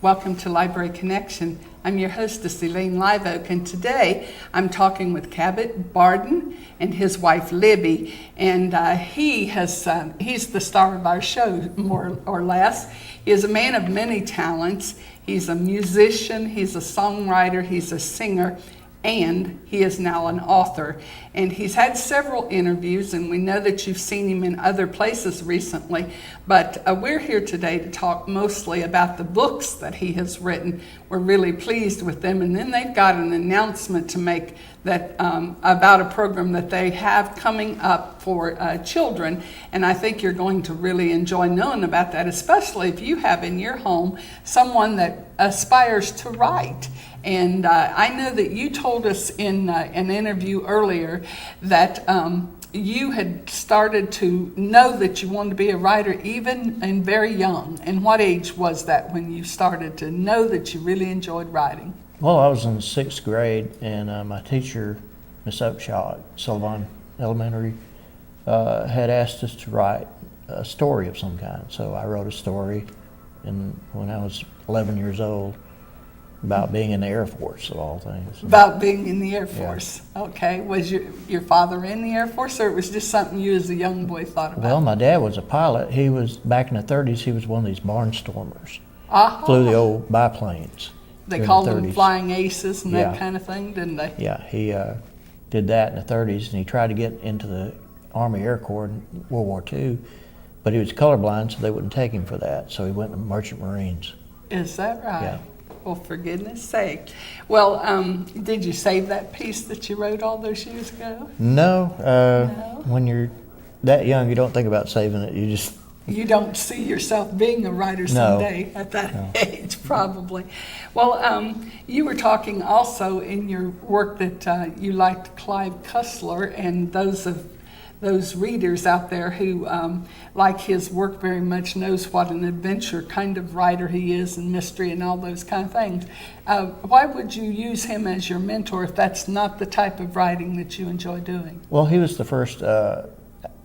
Welcome to Library Connection. I'm your hostess, Elaine Liveoak, and today I'm talking with Cabot Barden and his wife, Libby, and he's the star of our show, more or less. He is a man of many talents. He's a musician, he's a songwriter, he's a singer, and he is now an author. And he's had several interviews, and we know that you've seen him in other places recently, but we're here today to talk mostly about the books that he has written. We're really pleased with them, and then they've got an announcement to make that about a program that they have coming up for children, and I think you're going to really enjoy knowing about that, especially if you have in your home someone that aspires to write. And I know that you told us in an interview earlier that you had started to know that you wanted to be a writer even and very young. And what age was that when you started to know that you really enjoyed writing? Well, I was in the 6th grade, and my teacher, Miss Upshaw at Sullivan Elementary, had asked us to write a story of some kind. So I wrote a story when I was 11 years old about being in the Air Force, of all things. About being in the Air Force. Yeah. Okay. Was your father in the Air Force, or it was just something you as a young boy thought about? Well, my dad was a pilot. He was, back in the 30s, he was one of these barnstormers. Uh-huh. Flew the old biplanes. They called them flying aces and that kind of thing, didn't they? Yeah, he did that in the 30s, and he tried to get into the Army Air Corps in World War II, but he was colorblind, so they wouldn't take him for that, so he went to Merchant Marines. Is that right? Yeah. Well, for goodness sake. Well, did you save that piece that you wrote all those years ago? No. No? When you're that young, you don't think about saving it. You don't see yourself being a writer someday at that age, probably. Well, you were talking also in your work that you liked Clive Cussler, and those readers out there who like his work very much knows what an adventure kind of writer he is, and mystery and all those kind of things. Why would you use him as your mentor if that's not the type of writing that you enjoy doing? Well, he was the first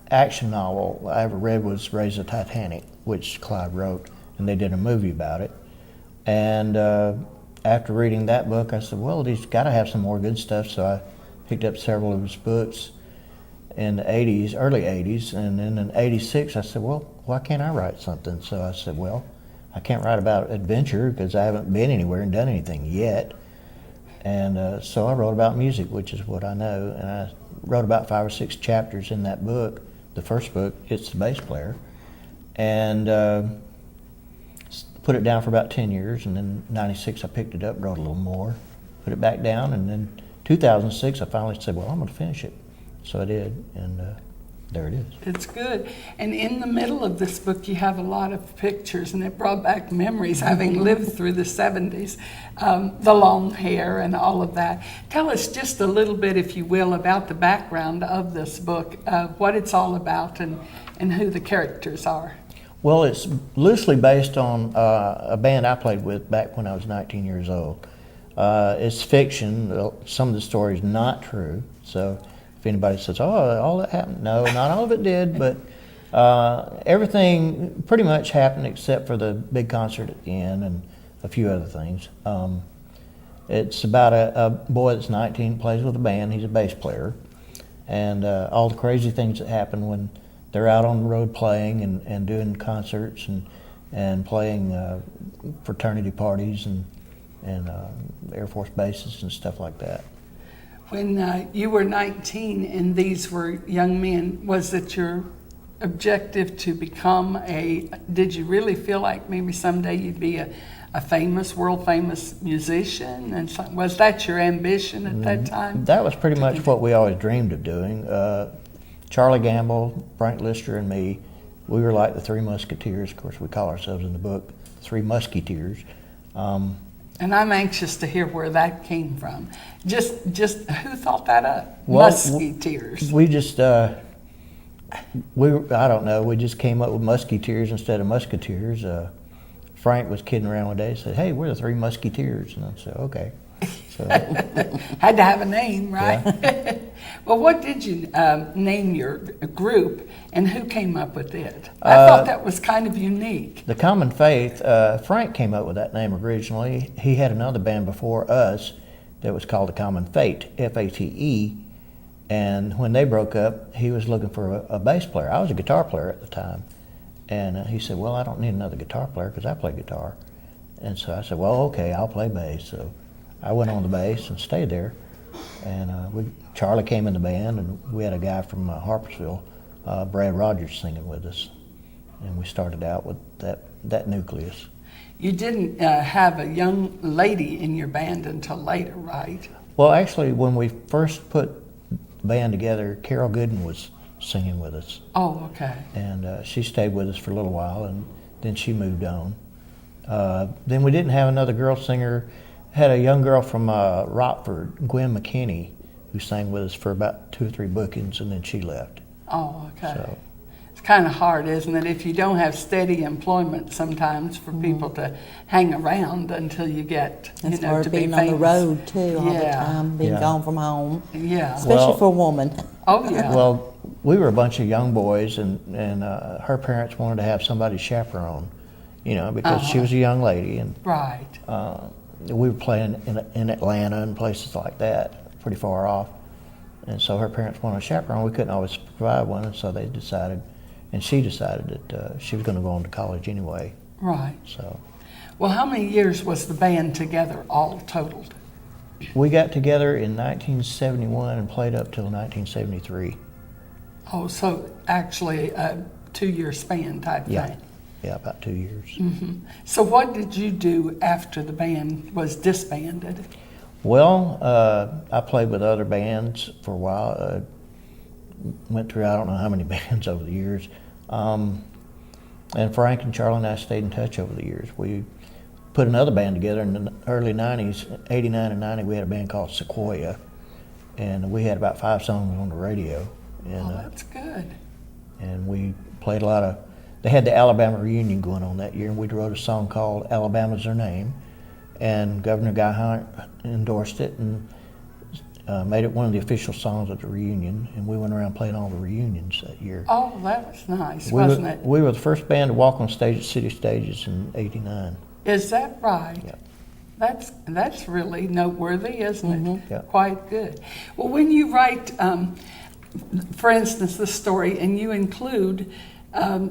action novel I ever read was Raise the Titanic, which Clive wrote, and they did a movie about it. And after reading that book, I said, well, he's got to have some more good stuff, so I picked up several of his books in the 80s, early 80s, and then in 86 I said, well, why can't I write something? So I said, well, I can't write about adventure because I haven't been anywhere and done anything yet. And so I wrote about music, which is what I know, and I wrote about 5 or 6 chapters in that book. The first book, It's the Bass Player, and put it down for about 10 years, and then in 96 I picked it up, wrote a little more, put it back down, and then 2006 I finally said, well, I'm going to finish it. So I did, and there it is. It's good. And in the middle of this book, you have a lot of pictures, and it brought back memories, having lived through the 70s, the long hair and all of that. Tell us just a little bit, if you will, about the background of this book, what it's all about, and who the characters are. Well, it's loosely based on a band I played with back when I was 19 years old. It's fiction. Some of the story is not true, so if anybody says, oh, all that happened, no, not all of it did, but everything pretty much happened except for the big concert at the end and a few other things. It's about a boy that's 19, plays with a band, he's a bass player, and all the crazy things that happen when they're out on the road playing and doing concerts and playing fraternity parties and Air Force bases and stuff like that. When you were 19 and these were young men, was it your objective to become did you really feel like maybe someday you'd be a famous, world famous musician? And was that your ambition at that time? That was pretty much what we always dreamed of doing. Charlie Gamble, Frank Lister, and me, we were like the Three Musketeers. Of course, we call ourselves in the book Three Musketeers. And I'm anxious to hear where that came from. Just who thought that up? Well, Musketeers. We just, I don't know, we just came up with Musketeers instead of Musketeers. Frank was kidding around one day and said, hey, we're the Three Musketeers. And I said, okay. So, Had to have a name, right? Well, what did you name your group, and who came up with it? I thought that was kind of unique. The Common Faith, Frank came up with that name originally. He had another band before us that was called the Common Fate, F-A-T-E. And when they broke up, he was looking for a bass player. I was a guitar player at the time. And he said, well, I don't need another guitar player because I play guitar. And so I said, well, okay, I'll play bass. So I went on the bass and stayed there. And Charlie came in the band, and we had a guy from Harpersville, Brad Rogers, singing with us. And we started out with that nucleus. You didn't have a young lady in your band until later, right? Well, actually, when we first put the band together, Carol Gooden was singing with us. Oh, okay. And she stayed with us for a little while, and then she moved on. Then we didn't have another girl singer. Had a young girl from Rockford, Gwen McKinney, who sang with us for about 2 or 3 bookings, and then she left. Oh, okay. So, it's kind of hard, isn't it, if you don't have steady employment sometimes for people to hang around until you get, It's to hard be being famous. on the road too all the Yeah. time, being Yeah. gone from home, Yeah. especially Well- for a woman. Oh, yeah. well, we were a bunch of young boys, and her parents wanted to have somebody chaperone, because she was a young lady, and Right. we were playing in Atlanta and places like that, pretty far off. And so her parents wanted a chaperone. We couldn't always provide one, and so they decided, and she decided that she was going to go on to college anyway. Right. So Well, how many years was the band together all totaled? we got together in 1971 and played up till 1973. Oh, so actually a 2-year span type Yeah. thing. Yeah, about 2 years. So what did you do after the band was disbanded? Well, I played with other bands for a while. Went through I don't know how many bands over the years. And Frank and Charlie and I stayed in touch over the years. We put another band together in the early 90s, 89 and 90. We had a band called Sequoia, and we had about 5 songs on the radio. And, Oh, that's good. and we played a lot of, they had the Alabama reunion going on that year, and we wrote a song called Alabama's Their Name, and Governor Guy Hunt endorsed it and made it one of the official songs at the reunion, and we went around playing all the reunions that year. Oh, that was nice, wasn't it? We were the first band to walk on stage at City Stages in '89. Is that right? Yeah. That's really noteworthy, isn't it? Yeah. Quite good. Well, when you write, for instance, the story, and you include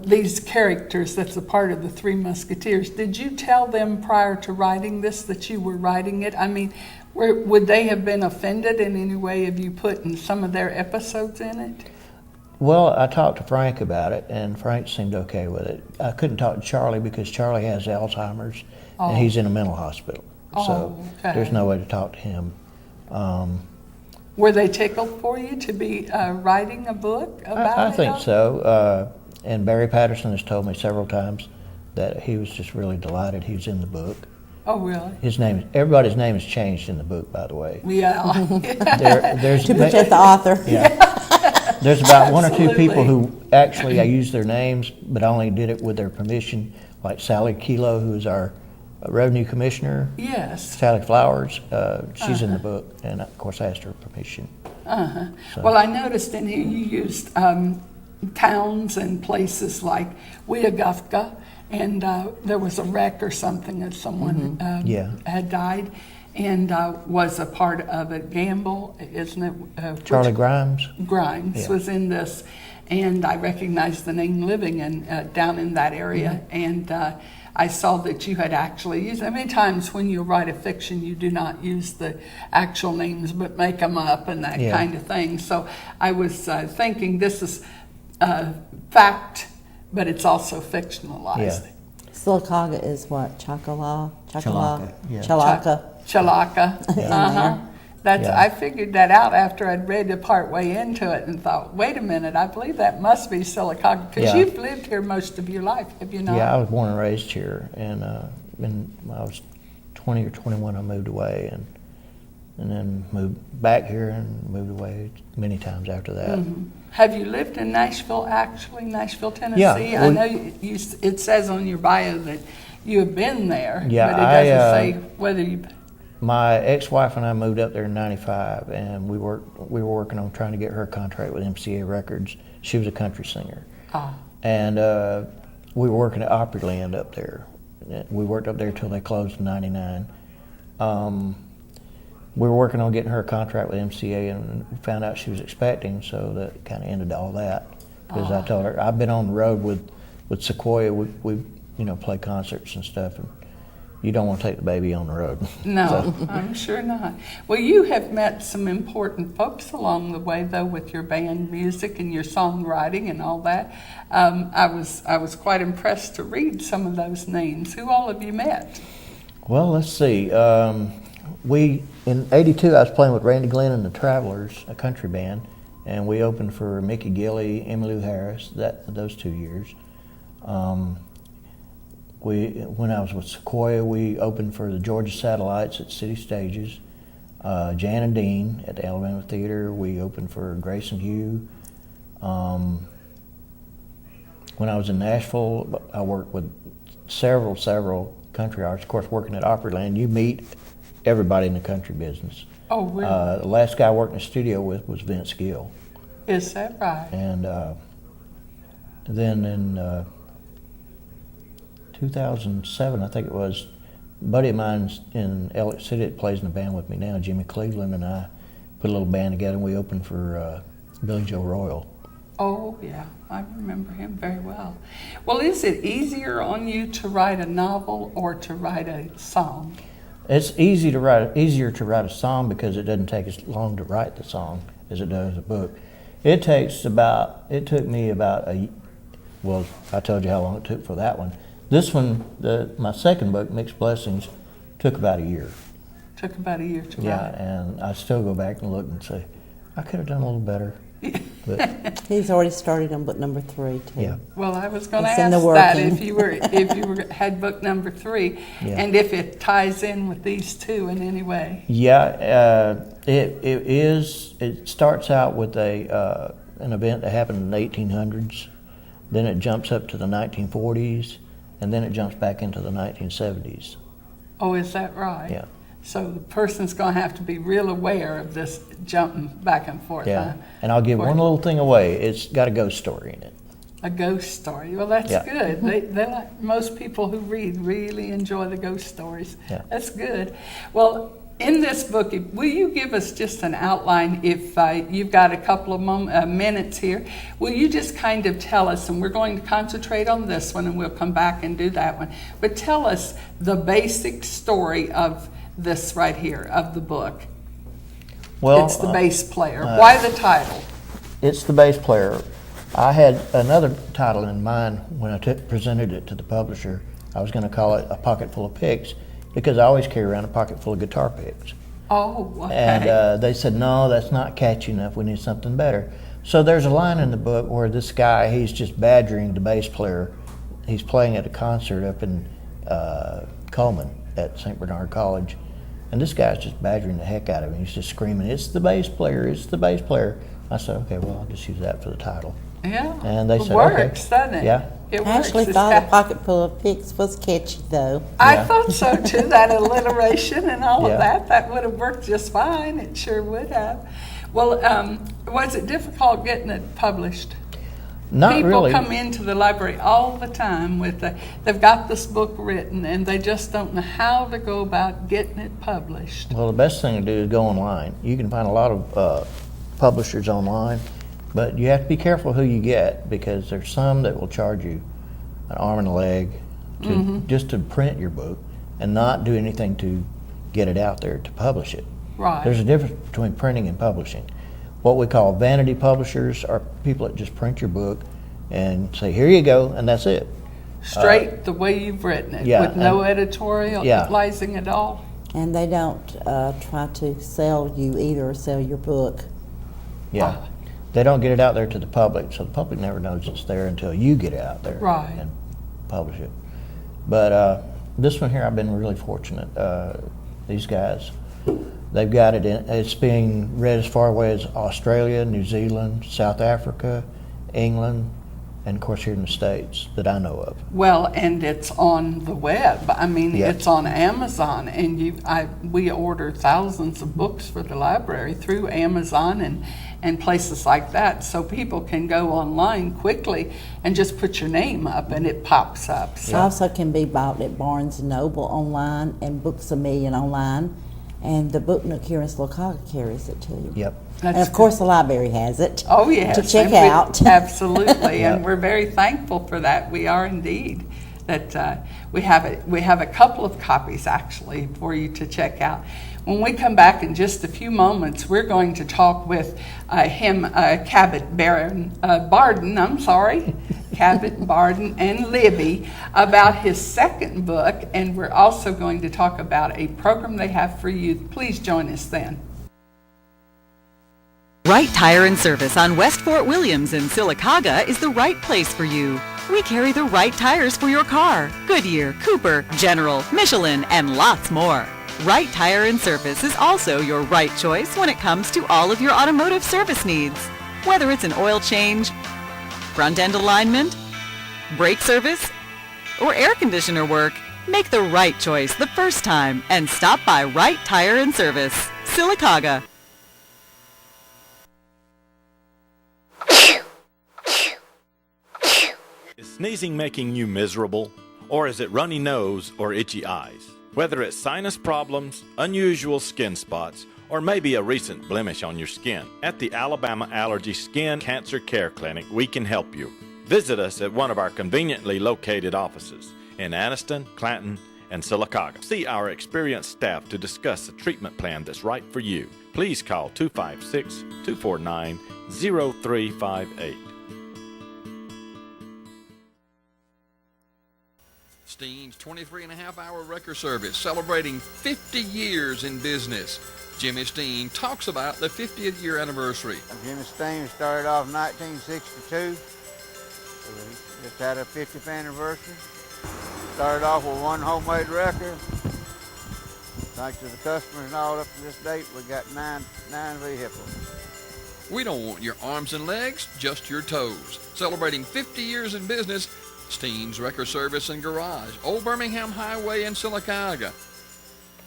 these characters that's a part of the Three Musketeers, did you tell them prior to writing this that you were writing it? I mean, would they have been offended in any way if you put in some of their episodes in it? Well, I talked to Frank about it, and Frank seemed okay with it. I couldn't talk to Charlie because Charlie has Alzheimer's, and he's in a mental hospital. So okay. there's no way to talk to him. Were they tickled for you to be writing a book about it? I think so. And Barry Patterson has told me several times that he was just really delighted he was in the book. Oh, really? Everybody's name is changed in the book, by the way. Yeah. There's To protect the author. Yeah. There's about 1 or 2 Absolutely. people who actually I used their names, but I only did it with their permission, like Sally Kelo, who is our revenue commissioner. Yes. Sally Flowers, she's in the book, and of course I asked her permission. So- Well, I noticed in here you used towns and places like Weogufka, and there was a wreck or something that someone Yeah. had died and was a part of it. Gamble, isn't it? Charlie Grimes. Grimes Yeah. was in this, and I recognized the name living down in that area, and I saw that you had actually used. Many times when you write a fiction, you do not use the actual names, but make them up and that Yeah. kind of thing. So I was thinking this is fact, but it's also fictionalized. Yeah. Silicaga is what? Chocolaw? Chalaka, yeah. Chalaka. Chalaka. Yeah. That's. Yeah. I figured that out after I'd read the part way into it and thought, wait a minute, I believe that must be Silicaga because Yeah. you've lived here most of your life, have you not? Yeah, I was born and raised here, and when I was 20 or 21, I moved away, and then moved back here and moved away many times after that. Have you lived in Nashville, actually, Nashville, Tennessee? Yeah, I know it says on your bio that you have been there, Yeah, but it doesn't say whether you... my ex-wife and I moved up there in '95, and we were working on trying to get her a contract with MCA Records. She was a country singer, and we were working at Opryland up there. We worked up there till they closed in '99. We were working on getting her a contract with MCA, and we found out she was expecting, so that kind of ended all that. Because I told her, I've been on the road with Sequoia. We play concerts and stuff, and you don't want to take the baby on the road. No, I'm sure not. Well, you have met some important folks along the way, though, with your band music and your songwriting and all that. I was quite impressed to read some of those names. Who all have you met? Well, let's see. In '82, I was playing with Randy Glenn and the Travelers, a country band, and we opened for Mickey Gilley, Emmylou Harris. Those 2 years. When I was with Sequoia, we opened for the Georgia Satellites at City Stages, Jan and Dean at the Alabama Theater. We opened for Grace and Hugh. When I was in Nashville, I worked with several country artists. Of course, working at Opryland, you meet everybody in the country business. Oh, really? The last guy I worked in the studio with was Vince Gill. Is that right? And then in 2007, I think it was, a buddy of mine in Elliott City that plays in the band with me now, Jimmy Cleveland, and I put a little band together, and we opened for Billy Joe Royal. Oh, yeah, I remember him very well. Well, is it easier on you to write a novel or to write a song? It's easier to write a song because it doesn't take as long to write the song as it does a book. It took me about well, I told you how long it took for that one. This one, my second book, Mixed Blessings, took about a year. Took about a year to write. Yeah, and I still go back and look and say, I could have done a little better. But He's already started on book number 3 too. yeah. Well, I was going to It's in ask the that working. if you had book number 3, Yeah. and if it ties in with these two in any way. Yeah, it starts out with an event that happened in the 1800s, then it jumps up to the 1940s, and then it jumps back into the 1970s. Oh, is that right? Yeah. So the person's going to have to be real aware of this jumping back and forth. Yeah, Huh? and I'll give one little thing away. It's got a ghost story in it. A ghost story. Well, that's Yeah. good. They like, most people who read really enjoy the ghost stories. Yeah. That's good. Well, in this book, will you give us just an outline if you've got a couple of minutes here? Will you just kind of tell us, and we're going to concentrate on this one and we'll come back and do that one, but tell us the basic story of this right here, of the book. Well, It's the bass player. Why the title? It's the bass player. I had another title in mind when I presented it to the publisher. I was going to call it A Pocket Full of Picks because I always carry around a pocket full of guitar picks. Oh, okay. And they said, no, that's not catchy enough. We need something better. So there's a line in the book where this guy, he's just badgering the bass player. He's playing at a concert up in Coleman at St. Bernard College. And this guy's just badgering the heck out of him. He's just screaming, it's the bass player, it's the bass player. I said, okay, well, I'll just use that for the title. Yeah. And they it said, works, okay. doesn't it? Yeah. It I works. actually It's thought got- A Pocket Full of Picks was catchy though. I Yeah. thought so too, that alliteration and all Yeah. of that. That would have worked just fine. It sure would have. Well, was it difficult getting it published? Not People really. come into the library all the time they've got this book written and they just don't know how to go about getting it published. Well, the best thing to do is go online. You can find a lot of publishers online, but you have to be careful who you get because there's some that will charge you an arm and a leg just to print your book and not do anything to get it out there to publish it. Right. There's a difference between printing and publishing. What we call vanity publishers are people that just print your book and say, here you go, and that's it. Straight the way you've written it, yeah, with no and- editorializing at all. And they don't try to sell you either or sell your book. Yeah. They don't get it out there to the public, so the public never knows it's there until you get it out there Right. and publish it. But this one here, I've been really fortunate. These guys, they've got it in, it's being read as far away as Australia, New Zealand, South Africa, England, and of course here in the States that I know of. Well, and it's on the web. I mean, Yes. it's on Amazon, and we order thousands of books for the library through Amazon and places like that, so people can go online quickly and just put your name up and it pops up. It So, also can be bought at Barnes & Noble online and Books A Million online, and the Book Nook here in Silicaga carries it too. Yep. And of course the library has it. oh yes, To check and out. absolutely, Yeah. and we're very thankful for that. We are indeed. That we have it. We have a couple of copies actually for you to check out. When we come back in just a few moments, we're going to talk with Cabot Barden. I'm sorry, Cabot Barden and Libby about his second book, and we're also going to talk about a program they have for youth. Please join us then. Wright Tire and Service on West Fort Williams in Silicaga is the right place for you. We carry the right tires for your car: Goodyear, Cooper, General, Michelin, and lots more. Wright Tire and Service is also your right choice when it comes to all of your automotive service needs. Whether it's an oil change, front end alignment, brake service, or air conditioner work, make the right choice the first time and stop by Wright Tire and Service, Silicaga. Is sneezing making you miserable? Or is it runny nose or itchy eyes? Whether it's sinus problems, unusual skin spots, or maybe a recent blemish on your skin, at the Alabama Allergy Skin Cancer Care Clinic, we can help you. Visit us at one of our conveniently located offices in Anniston, Clanton, and Silicaga. See our experienced staff to discuss a treatment plan that's right for you. Please call 256-249-0358. Steen's 23-and-a-half-hour record service celebrating 50 years in business. Jimmy Steen talks about the 50th year anniversary. Jimmy Steen started off in 1962. So we just had our 50th anniversary. Started off with one homemade record. Thanks to the customers and all up to this date, we got nine vehicles. We don't want your arms and legs, just your toes. Celebrating 50 years in business, Steen's Record Service and Garage, Old Birmingham Highway in Silicaga.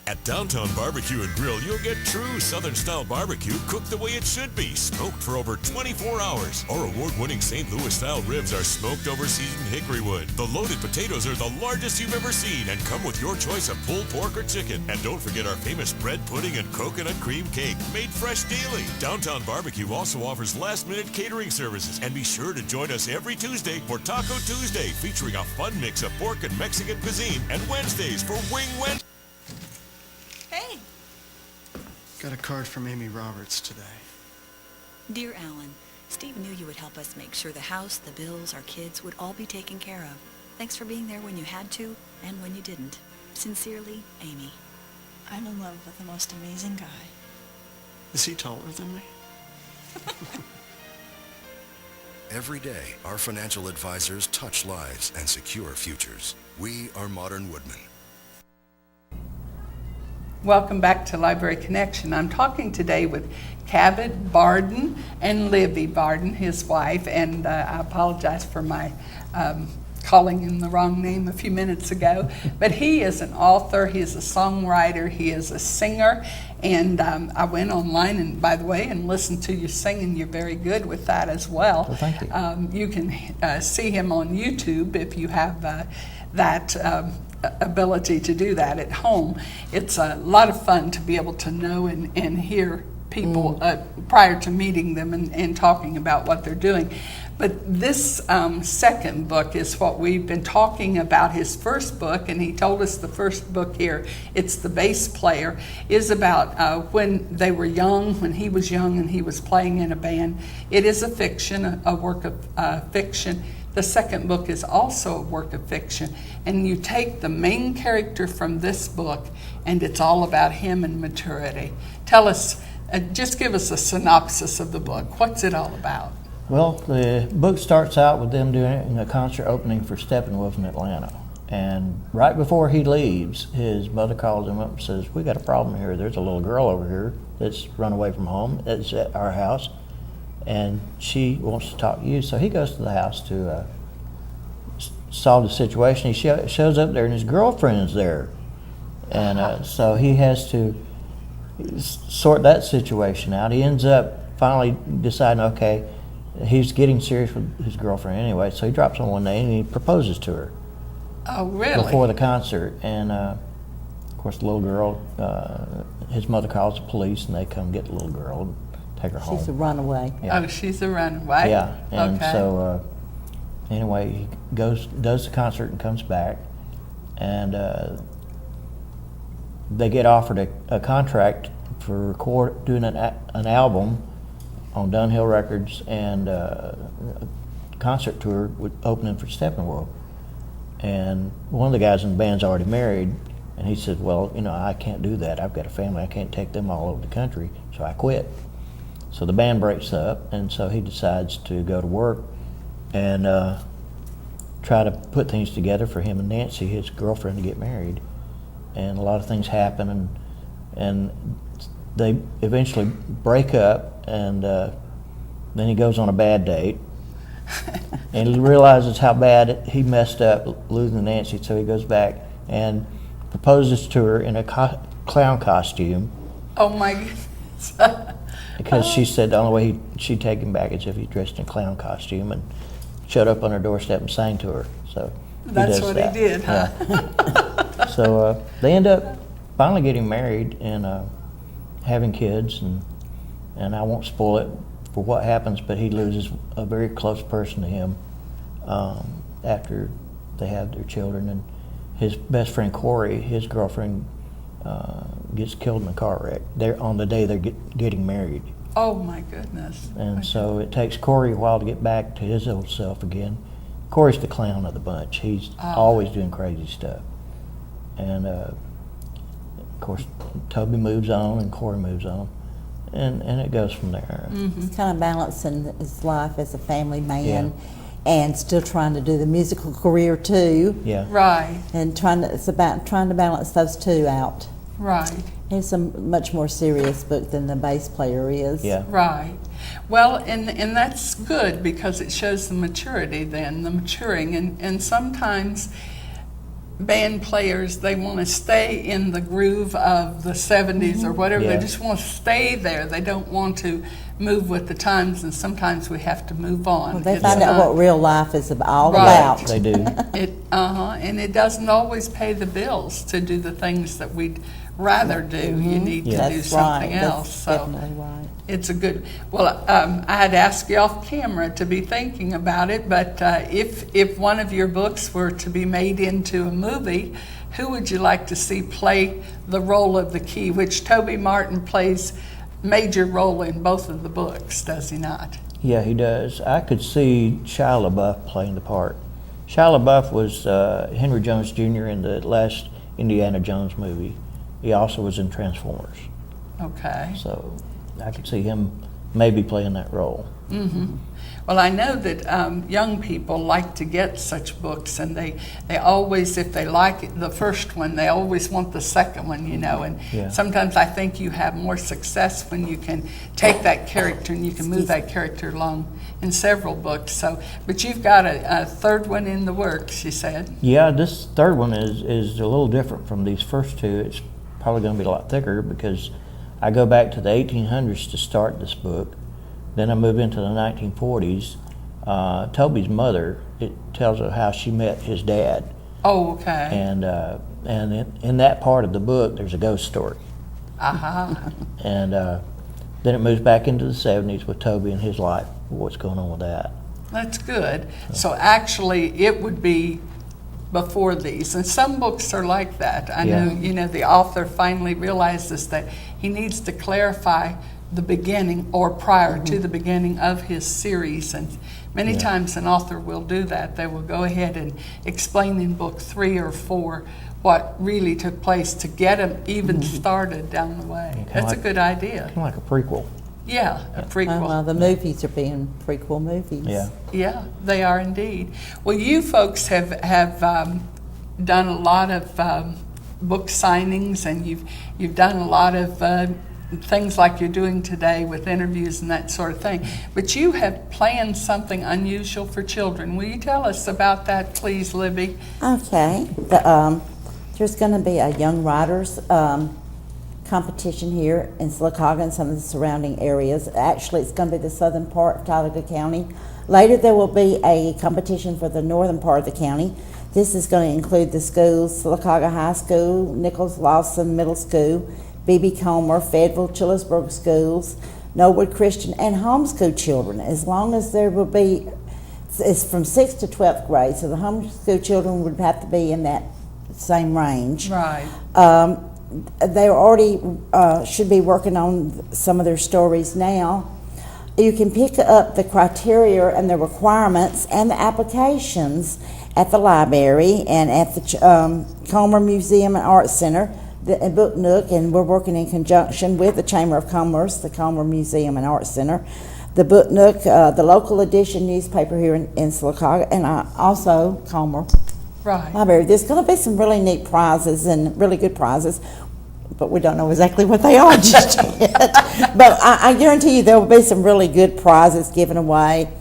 At Downtown Barbecue and Grill, you'll get true Southern-style barbecue cooked the way it should be, smoked for over 24 hours. Our award-winning St. Louis-style ribs are smoked over seasoned hickory wood. The loaded potatoes are the largest you've ever seen and come with your choice of pulled pork or chicken. And don't forget our famous bread pudding and coconut cream cake, made fresh daily. Downtown Barbecue also offers last-minute catering services. And be sure to join us every Tuesday for Taco Tuesday, featuring a fun mix of pork and Mexican cuisine, and Wednesdays for Wing Wednesday. Hey. Got a card from Amy Roberts today. Dear Alan, Steve knew you would help us make sure the house, the bills, our kids would all be taken care of. Thanks for being there when you had to and when you didn't. Sincerely, Amy. I'm in love with the most amazing guy. Is he taller than me? Every day, our financial advisors touch lives and secure futures. We are Modern Woodmen. Welcome back to Library Connection. I'm talking today with Cabot Barden and Libby Barden, his wife, and I apologize for my calling him the wrong name a few minutes ago. But he is an author, he is a songwriter, he is a singer, and I went online and, by the way, and listened to you sing, and you're very good with that as well. Well, thank you. You can see him on YouTube if you have that ability to do that at home. It's a lot of fun to be able to know and hear people prior to meeting them and talking about what they're doing. But this second book is what we've been talking about. His first book, and he told us the first book here, it's The Bass Player, is about when they were young, when he was young and he was playing in a band. It is a fiction, a work of fiction. The second book is also a work of fiction, and you take the main character from this book, and it's all about him and maturity. Tell us, just give us a synopsis of the book. What's it all about? Well, the book starts out with them doing a concert opening for Steppenwolf in Atlanta. And right before he leaves, his mother calls him up and says, "We got a problem here. There's a little girl over here that's run away from home. It's at our house. and she wants to talk to you. So he goes to the house to solve the situation. He shows up there, and his girlfriend's there. And so he has to sort that situation out. He ends up finally deciding, okay, he's getting serious with his girlfriend anyway, so he drops on one day and he proposes to her. Oh, really? Before the concert. And of course the little girl, his mother calls the police, and they come get the little girl and take her home. She's a runaway. Yeah. Oh, she's a runaway? Yeah, and okay. so anyway, he does the concert and comes back, and they get offered a contract for doing an album on Dunhill Records and a concert tour with opening for Steppenwolf. And one of the guys in the band's already married, and he said, well, I can't do that. I've got a family. I can't take them all over the country, so I quit. So the band breaks up, and so he decides to go to work and try to put things together for him and Nancy, his girlfriend, to get married. And a lot of things happen, and they eventually break up, and then he goes on a bad date. And he realizes how bad he messed up losing Nancy, so he goes back and proposes to her in a clown costume. Oh my goodness. Because she said the only way she'd take him back is if he dressed in a clown costume, and showed up on her doorstep and sang to her. So that's what he did, huh? Yeah. So they end up finally getting married and having kids, and I won't spoil it for what happens, but he loses a very close person to him after they have their children. And his best friend Corey, his girlfriend, gets killed in a car wreck. They're on the day they're getting married. Oh my goodness. And so it takes Corey a while to get back to his old self again. Corey's the clown of the bunch. He's always doing crazy stuff. And of course, Toby moves on and Corey moves on. And it goes from there. Mm-hmm. He's kind of balancing his life as a family man and still trying to do the musical career too. Yeah. Right. And it's about trying to balance those two out. Right. It's a much more serious book than The Bass Player is. Yeah. Right. Well, and that's good because it shows the maturity then, the maturing. And sometimes band players, they want to stay in the groove of the 70s or whatever. Yeah. They just want to stay there. They don't want to move with the times, and sometimes we have to move on. Well, they find out what real life is all Right. about. They do. And it doesn't always pay the bills to do the things that we'd rather do. You need to do That's something right. else. That's So definitely right. it's a good. Well, I had asked you off camera to be thinking about it, but if one of your books were to be made into a movie, who would you like to see play the role of the key? Which Toby Martin plays major role in both of the books, does he not? Yeah, he does. I could see Shia LaBeouf playing the part. Shia LaBeouf was Henry Jones Jr. in the last Indiana Jones movie. He also was in Transformers. Okay. So I could see him maybe playing that role. Mm-hmm. Well, I know that young people like to get such books, and they always, if they like it, the first one, they always want the second one, and sometimes I think you have more success when you can take that character and you can move that character along in several books. So, but you've got a third one in the works, you said? Yeah, this third one is a little different from these first two. It's probably going to be a lot thicker because I go back to the 1800s to start this book. Then I move into the 1940s. Toby's mother, it tells her how she met his dad. Oh, okay. And in that part of the book, there's a ghost story. Aha. And then it moves back into the 70s with Toby and his life, what's going on with that. That's good. So actually, it would be before these, and some books are like that. I know, the author finally realizes that he needs to clarify the beginning or prior to the beginning of his series, and many times an author will do that. They will go ahead and explain in book 3 or 4 what really took place to get them even started down the way. That's a good idea. Kind of like a prequel. Yeah, a prequel. Well, the movies are being prequel movies. Yeah. Yeah, they are indeed. Well, you folks have done a lot of book signings, and you've done a lot of things like you're doing today with interviews and that sort of thing. But you have planned something unusual for children. Will you tell us about that, please, Libby? Okay. There's going to be a young writers competition here in Sylacauga and some of the surrounding areas. Actually, it's going to be the southern part of Tioga County. Later, there will be a competition for the northern part of the county. This is going to include the schools: Sylacauga High School, Nichols Lawson Middle School, B.B. Comer, Fayetteville, Chillisburg Schools, Norwood Christian, and homeschool children. As long as there will be, it's from 6th to 12th grade, so the homeschool children would have to be in that same range. Right. They already should be working on some of their stories now. You can pick up the criteria and the requirements and the applications at the library and at the Comer Museum and Art Center, the Book Nook, and we're working in conjunction with the Chamber of Commerce, the Comer Museum and Art Center, the Book Nook, the local edition newspaper here in Sylacauga, and also Comer Library. There's going to be some really neat prizes and really good prizes, but we don't know exactly what they are just yet. But I guarantee you there will be some really good prizes given away.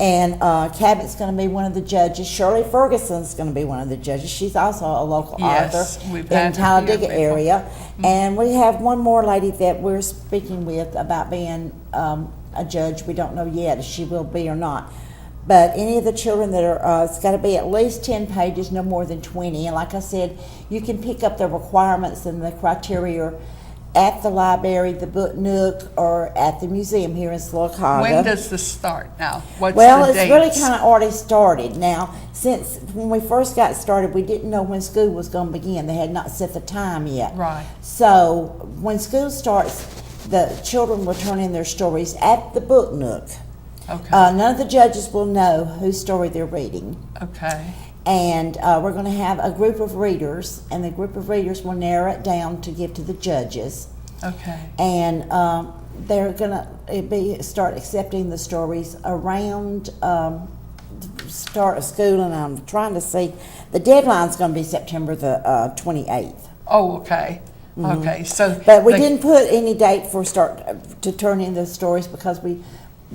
And Cabot's going to be one of the judges. Shirley Ferguson's going to be one of the judges. She's also a local author in Talladega area. Mm-hmm. And we have one more lady that we're speaking with about being a judge. We don't know yet if she will be or not. But any of the children that are, it's got to be at least 10 pages, no more than 20. And like I said, you can pick up the requirements and the criteria at the library, the Book Nook, or at the museum here in Sylacauga. When does this start now? What's well, the it's dates? Really kind of already started. Now, since when we first got started, we didn't know when school was going to begin. They had not set the time yet. Right. So when school starts, the children will turn in their stories at the Book Nook. Okay. None of the judges will know whose story they're reading. Okay. And we're going to have a group of readers, and the group of readers will narrow it down to give to the judges. Okay. And they're going to start accepting the stories around the start of school, and I'm trying to see, the deadline's going to be September the 28th. Oh, okay. Mm-hmm. Okay. So, but we didn't put any date for to turn in the stories because we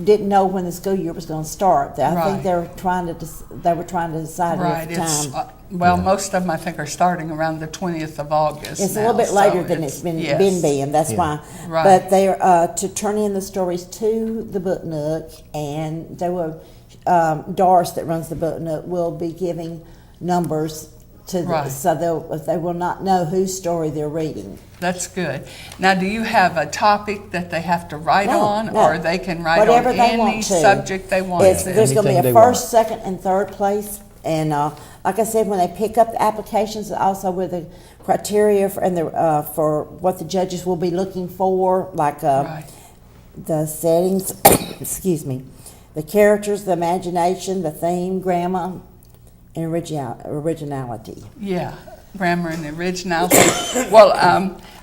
didn't know when the school year was going to start. I think they were trying to decide at the time. Most of them I think are starting around the 20th of August. It's a little bit later than it's been being. That's why. Right. But they're to turn in the stories to the Book Nook, and they will. Doris, that runs the Book Nook, will be giving numbers to so they will not know whose story they're reading. That's good. Now, do you have a topic that they have to write on, or they can write whatever on they any want to. subject they want? There's going to be a first, second, and third place. And like I said, when they pick up the applications, also with the criteria for what the judges will be looking for, like the settings, excuse me, the characters, the imagination, the theme, grammar, and originality. Yeah, grammar and originality. Well,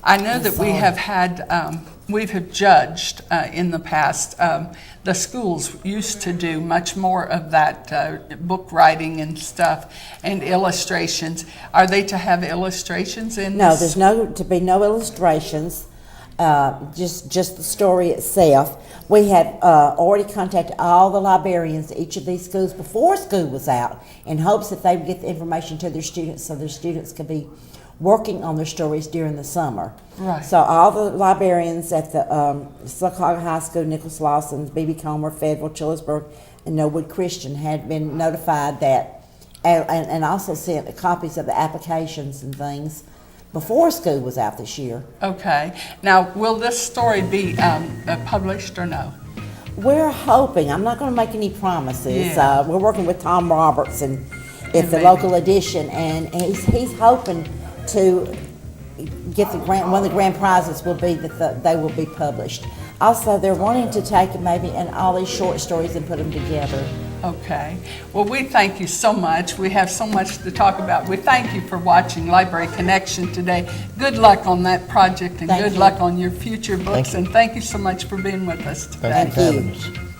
I know that we have had, we have judged in the past. The schools used to do much more of that book writing and stuff and illustrations. Are they to have illustrations in No, this? there's to be no illustrations, just the story itself. We had already contacted all the librarians at each of these schools before school was out in hopes that they would get the information to their students so their students could be working on their stories during the summer. Right. So all the librarians at the Sylacauga High School, Nichols Lawson, B.B. Comer, Fayetteville, Chillisburg, and Norwood Christian had been notified that, and also sent copies of the applications and things before school was out this year. Okay. Now, will this story be published or no? We're hoping. I'm not going to make any promises. Yeah. We're working with Tom Robertson at the local edition, and he's hoping to get the grant. One of the grand prizes will be that they will be published. Also, they're wanting to take maybe all these short stories and put them together. Okay. Well, we thank you so much. We have so much to talk about. We thank you for watching Library Connection today. Good luck on that project and good luck on your future books. And thank you so much for being with us today. Thank you for having us.